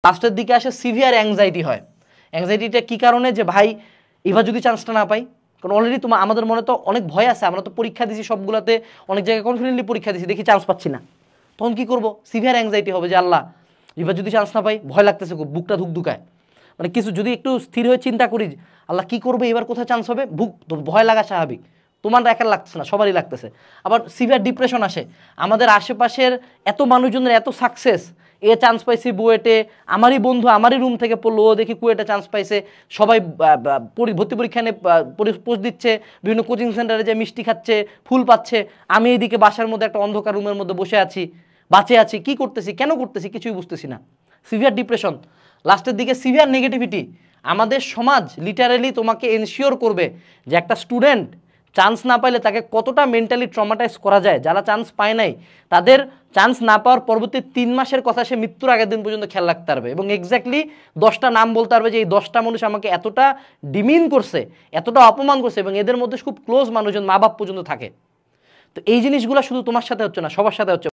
লাস্টের দিকে আসে সিভিয়ার অ্যাংজাইটি হয়। অ্যাংজাইটিটা কী কারণে, যে ভাই এবার যদি চান্সটা না পাই, কারণ অলরেডি আমাদের মনে তো অনেক ভয় আছে, আমরা তো পরীক্ষা দিছি সবগুলোতে, অনেক জায়গায় কনফিডেন্টলি পরীক্ষা দিছি, দেখি চান্স পাচ্ছি না, তখন কী করবো? সিভিয়ার অ্যাংজাইটি হবে যে আল্লাহ এবার যদি চান্স না পাই, ভয় লাগতেছে খুব, বুকটা ধুকধুকায়, মানে কিছু যদি একটু স্থির হয়ে চিন্তা করি আল্লাহ কী করবে, এবার কোথায় চান্স হবে, ভয় লাগা স্বাভাবিক, তোমার একা লাগতেছে না, সবারই লাগতেছে। আবার সিভিয়ার ডিপ্রেশন আসে, আমাদের আশেপাশের এত মানুষজনের এত সাকসেস, এ চান্স পাইছি বুয়েটে, আমারই বন্ধু আমারই রুম থেকে পড়লো, ও দেখি কুয়েটে চান্স পাইছে, সবাই ভর্তি পরীক্ষা নিয়ে পোস্ট দিচ্ছে, বিভিন্ন কোচিং সেন্টারে যে মিষ্টি খাচ্ছে, ফুল পাচ্ছে, আমি এইদিকে বাসার মধ্যে একটা অন্ধকার রুমের মধ্যে বসে আছি, বাঁচে আছি, কি করতেছি, কেন করতেছি, কিছুই বুঝতেছি না। সিভিয়ার ডিপ্রেশন, লাস্টের দিকে সিভিয়ার নেগেটিভিটি। আমাদের সমাজ লিটারালি তোমাকে এনশিওর করবে যে একটা স্টুডেন্ট চান্স না পাইলে তাকে কতটা মেন্টালি ট্রমাটাইজ করা যায়। যারা চান্স পায় নাই তাদের চান্স না পাওয়ার পরবর্তী 3 মাসের কথা সে মৃত্যুর আগের দিন পর্যন্ত খেয়াল রাখতে পারবে, এবং এক্স্যাক্টলি 10টা নাম বলতে পারবে যে এই 10টা মানুষ আমাকে এতটা ডিমিন করছে, এতটা অপমান করছে, এবং এদের মধ্যে খুব ক্লোজ মানুষজন, মা বাপ পর্যন্ত থাকে। তো এই জিনিসগুলো শুধু তোমার সাথে হচ্ছে না, সবার সাথে হচ্ছে।